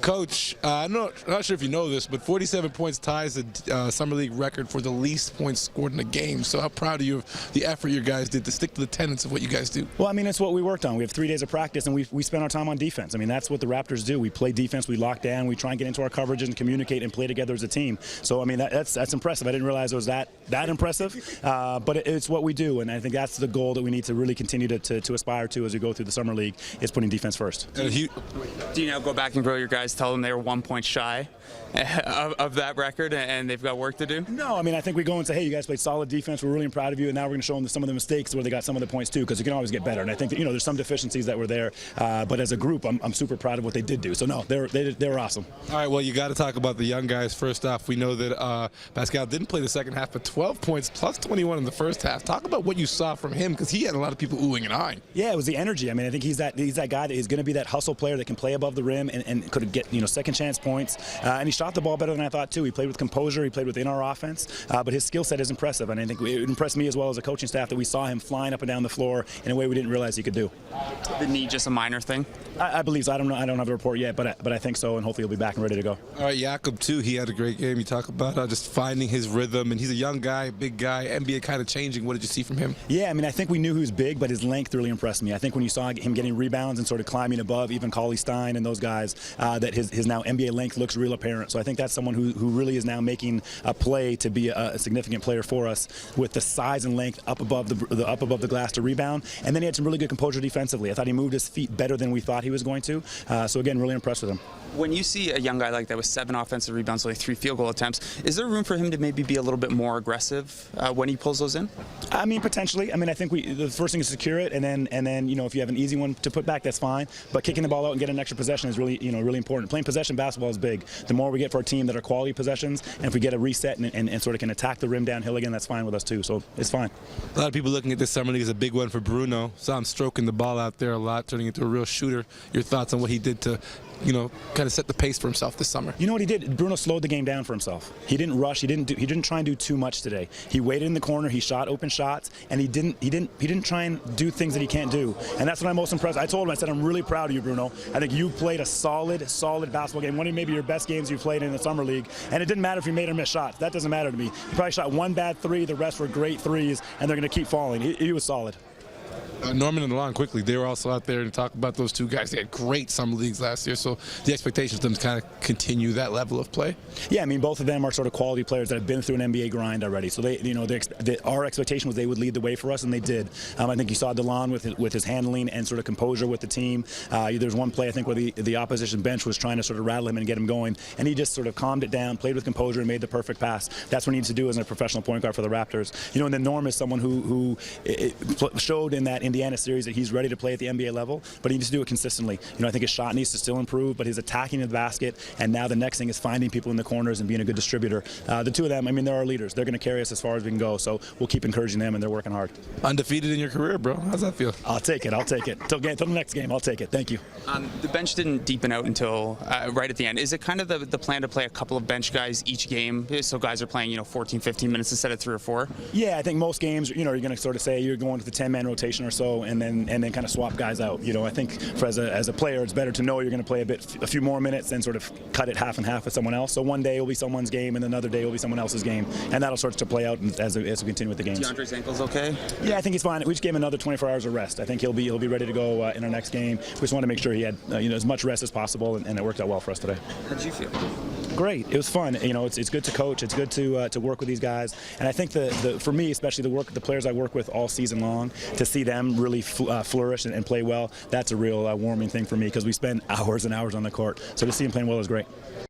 Coach, I'm not sure if you know this, but 47 points ties the Summer League record for the least points scored in a game. So how proud are you of the effort your guys did to stick to the tenets of what you guys do? Well, I mean, it's what we worked on. We have 3 days of practice, and we spend our time on defense. I mean, that's what the Raptors do. We play defense, we lock down, we try and get into our coverages and communicate and play together as a team. So, I mean, that's impressive. I didn't realize it was that impressive, but it's what we do, and I think that's the goal that we need to really continue to aspire to as we go through the Summer League, is putting defense first. Do you now go back and grill your guys, tell them they were 1 point shy of that record and they've got work to do? No, I mean, I think we go and say, hey, you guys played solid defense, we're really proud of you, and now we're going to show them some of the mistakes where they got some of the points too, because you can always get better. And I think that, there's some deficiencies that were there, but as a group, I'm super proud of what they did do. So no, they were awesome. All right, well, you got to talk about the young guys. First off, we know that Pascal didn't play the second half, but 12 points plus 21 in the first half. Talk about what you saw from him, because he had a lot of people oohing and eyeing. Yeah, it was the energy. I mean, I think he's that guy that is going to be that hustle player that can play above the rim and could get second chance points. And he shot the ball better than I thought too. He played with composure. He played within our offense. But his skill set is impressive, and I think it impressed me as well as a coaching staff that we saw him flying up and down the floor in a way we didn't realize he could do. The knee just a minor thing? I believe so. I don't know. I don't have a report yet, but I think so, and hopefully he'll be back and ready to go. All right, Jakob too. He had a great game. You talk about just finding his rhythm, and he's a young guy, big guy. NBA kind of changing. What did you see from him? Yeah, I mean, I think we knew he was big, but his length really impressed me. I think when you saw him getting rebounds and sort of climbing above even Cauley Stein and those guys, that his now NBA length looks real apparent. So I think that's someone who really is now making a play to be a significant player for us, with the size and length up above the glass to rebound. And then he had some really good composure defensively. I thought he moved his feet better than we thought he was going to. So again, really impressed with him. When you see a young guy like that with 7 offensive rebounds, only 3 field goal attempts, is there room for him to maybe be a little bit more aggressive when he pulls those in? I mean, potentially. I mean, I think the first thing is secure it, and then if you have an easy one to put back, that's fine. But kicking the ball out and getting an extra possession is really really important. Playing possession basketball is big. The more we get for our team that are quality possessions, and if we get a reset and sort of can attack the rim downhill again, that's fine with us too. So it's fine. A lot of people looking at this Summer League as a big one for Bruno. Saw him stroking the ball out there a lot, turning into a real shooter. Your thoughts on what he did to kind of set the pace for himself this summer? You know what he did? Bruno slowed the game down for himself. He didn't rush. He didn't try and do too much today. He waited in the corner. He shot open shots, and he didn't try and do things that he can't do. And that's what I'm most impressed. I told him, I said, I'm really proud of you, Bruno. I think you played a solid basketball game. One of maybe your best games you've played in the summer league. And it didn't matter if you made or missed shots. That doesn't matter to me. He probably shot 1 bad 3. The rest were great 3s, and they're going to keep falling. He was solid. Norman and Alon, quickly, they were also out there to talk about those 2 guys. They had great summer leagues last year, so the expectation of them to kind of continue that level of play. Yeah, I mean, both of them are sort of quality players that have been through an NBA grind already. So our expectation was they would lead the way for us, and they did. I think you saw DeLon with his handling and sort of composure with the team. There's one play I think where the opposition bench was trying to sort of rattle him and get him going, and he just sort of calmed it down, played with composure, and made the perfect pass. That's what he needs to do as a professional point guard for the Raptors. And then Norm is someone who showed in that Indiana series that he's ready to play at the NBA level, but he needs to do it consistently. I think his shot needs to still improve, but his attacking the basket, and now the next thing is finding people in the corners and being a good distributor. The 2 of them, I mean, they're our leaders. They're going to carry us as far as we can go, so we'll keep encouraging them, and they're working hard. Undefeated in your career, bro. How's that feel? I'll take it. Till the next game, I'll take it. Thank you. The bench didn't deepen out until right at the end. Is it kind of the plan to play a couple of bench guys each game, so guys are playing 14, 15 minutes instead of 3 or 4? Yeah, I think most games, you're going to sort of say you're going to the 10-man rotation or so, and then kind of swap guys out. I think as a player, it's better to know you're going to play a few more minutes than sort of cut it half and half with someone else. So one day it will be someone's game, and another day it will be someone else's game, and that'll start to play out as we continue with the games. DeAndre's ankle's okay? Yeah, I think he's fine. We just gave him another 24 hours of rest. I think he'll be ready to go in our next game. We just want to make sure he had as much rest as possible, and it worked out well for us today. How did you feel? Great. It was fun. It's good to coach. It's good to work with these guys, and I think for me, especially the players I work with all season long, to see them really flourish and play well, that's a real warming thing for me, because we spend hours and hours on the court. So to see them playing well is great.